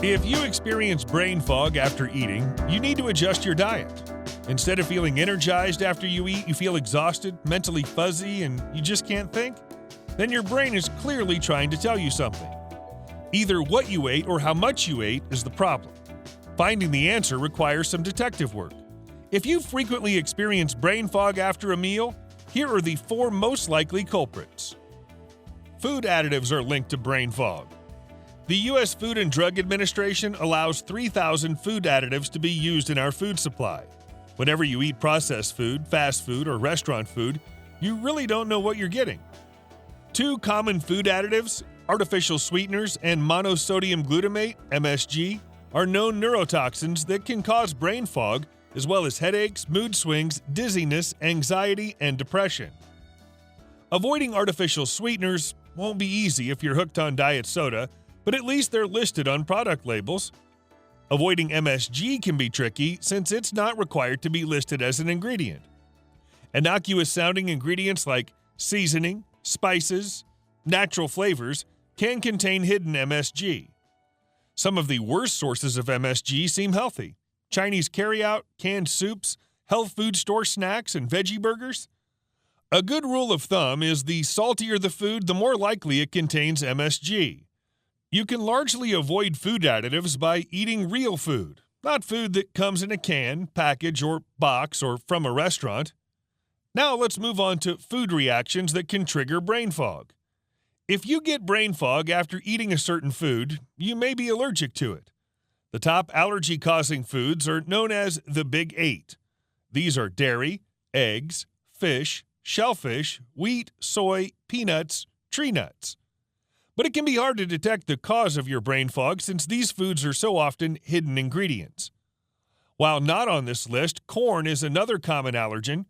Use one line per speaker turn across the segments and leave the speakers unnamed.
If you experience brain fog after eating, you need to adjust your diet. Instead of feeling energized after you eat, you feel exhausted, mentally fuzzy, and you just can't think? Then your brain is clearly trying to tell you something. Either what you ate or how much you ate is the problem. Finding the answer requires some detective work. If you frequently experience brain fog after a meal, here are the 4 most likely culprits. Food additives are linked to brain fog. The U.S. Food and Drug Administration allows 3,000 food additives to be used in our food supply. Whenever you eat processed food, fast food, or restaurant food, you really don't know what you're getting. 2 common food additives, artificial sweeteners and monosodium glutamate, MSG, are known neurotoxins that can cause brain fog, as well as headaches, mood swings, dizziness, anxiety, and depression. Avoiding artificial sweeteners won't be easy if you're hooked on diet soda, but at least they're listed on product labels. Avoiding MSG can be tricky since it's not required to be listed as an ingredient. Innocuous-sounding ingredients like seasoning, spices, natural flavors can contain hidden MSG. Some of the worst sources of MSG seem healthy. Chinese carryout, canned soups, health food store snacks, and veggie burgers. A good rule of thumb is the saltier the food, the more likely it contains MSG. You can largely avoid food additives by eating real food, not food that comes in a can, package, or box, or from a restaurant. Now let's move on to food reactions that can trigger brain fog. If you get brain fog after eating a certain food, you may be allergic to it. The top allergy-causing foods are known as the Big 8. These are dairy, eggs, fish, shellfish, wheat, soy, peanuts, tree nuts. But it can be hard to detect the cause of your brain fog since these foods are so often hidden ingredients. While not on this list, corn is another common allergen.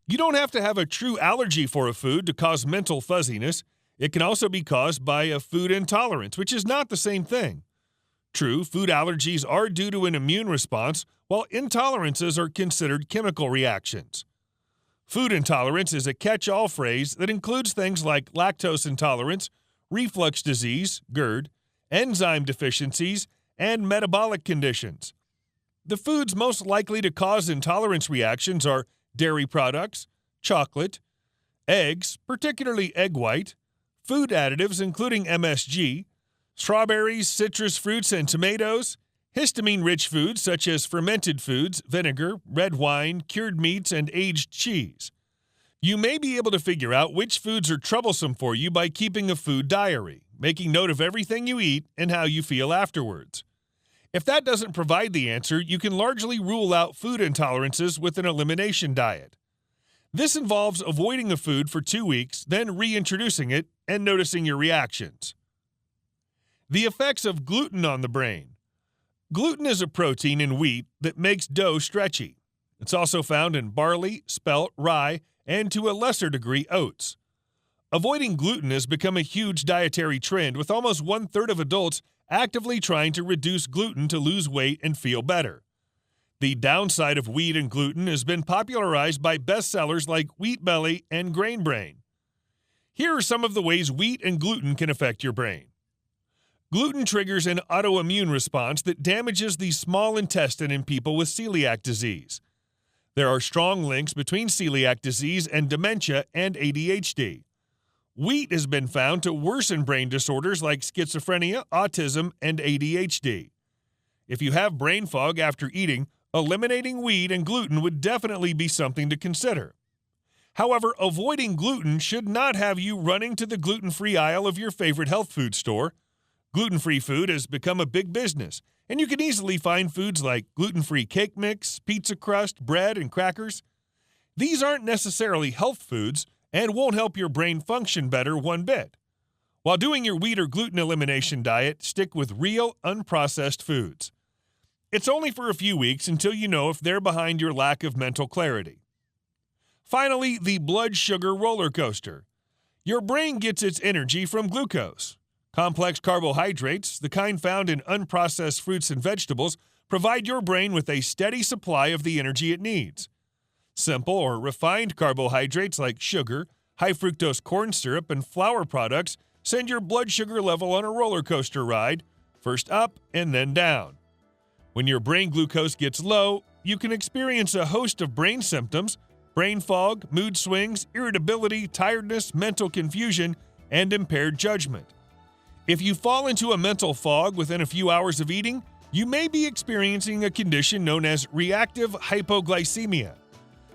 You don't have to have a true allergy for a food to cause mental fuzziness. It can also be caused by a food intolerance, which is not the same thing. True, food allergies are due to an immune response, while intolerances are considered chemical reactions. Food intolerance is a catch-all phrase that includes things like lactose intolerance, reflux disease, GERD, enzyme deficiencies, and metabolic conditions. The foods most likely to cause intolerance reactions are dairy products, chocolate, eggs, particularly egg white, food additives including MSG, strawberries, citrus fruits, and tomatoes, histamine-rich foods such as fermented foods, vinegar, red wine, cured meats, and aged cheese. You may be able to figure out which foods are troublesome for you by keeping a food diary, making note of everything you eat and how you feel afterwards. If that doesn't provide the answer, you can largely rule out food intolerances with an elimination diet. This involves avoiding a food for 2 weeks, then reintroducing it and noticing your reactions. The effects of gluten on the brain. Gluten is a protein in wheat that makes dough stretchy. It's also found in barley, spelt, rye, and to a lesser degree, oats. Avoiding gluten has become a huge dietary trend, with almost 1/3 of adults actively trying to reduce gluten to lose weight and feel better. The downside of wheat and gluten has been popularized by bestsellers like Wheat Belly and Grain Brain. Here are some of the ways wheat and gluten can affect your brain. Gluten triggers an autoimmune response that damages the small intestine in people with celiac disease. There are strong links between celiac disease and dementia and ADHD. Wheat has been found to worsen brain disorders like schizophrenia, autism, and ADHD. If you have brain fog after eating, eliminating wheat and gluten would definitely be something to consider. However, avoiding gluten should not have you running to the gluten-free aisle of your favorite health food store. Gluten-free food has become a big business, and you can easily find foods like gluten-free cake mix, pizza crust, bread, and crackers. These aren't necessarily health foods and won't help your brain function better one bit. While doing your wheat or gluten elimination diet, stick with real, unprocessed foods. It's only for a few weeks until you know if they're behind your lack of mental clarity. Finally, the blood sugar roller coaster. Your brain gets its energy from glucose. Complex carbohydrates, the kind found in unprocessed fruits and vegetables, provide your brain with a steady supply of the energy it needs. Simple or refined carbohydrates like sugar, high fructose corn syrup, and flour products send your blood sugar level on a roller coaster ride, first up and then down. When your brain glucose gets low, you can experience a host of brain symptoms: brain fog, mood swings, irritability, tiredness, mental confusion, and impaired judgment. If you fall into a mental fog within a few hours of eating, you may be experiencing a condition known as reactive hypoglycemia.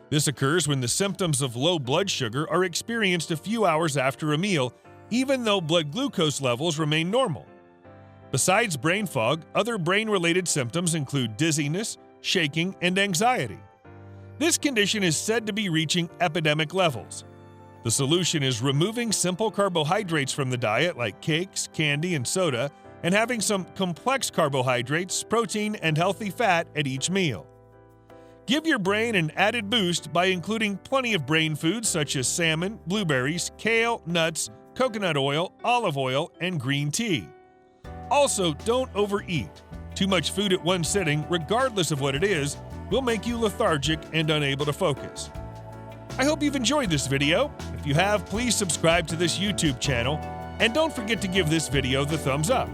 This occurs when the symptoms of low blood sugar are experienced a few hours after a meal, even though blood glucose levels remain normal. Besides brain fog, other brain-related symptoms include dizziness, shaking, and anxiety. This condition is said to be reaching epidemic levels. The solution is removing simple carbohydrates from the diet like cakes, candy, and soda, and having some complex carbohydrates, protein, and healthy fat at each meal. Give your brain an added boost by including plenty of brain foods such as salmon, blueberries, kale, nuts, coconut oil, olive oil, and green tea. Also, don't overeat. Too much food at one sitting, regardless of what it is, will make you lethargic and unable to focus. I hope you've enjoyed this video. If you have, please subscribe to this YouTube channel, and don't forget to give this video the thumbs up.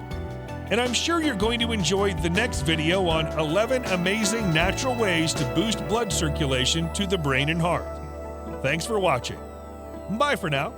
And I'm sure you're going to enjoy the next video on 11 amazing natural ways to boost blood circulation to the brain and heart. Thanks for watching. Bye for now.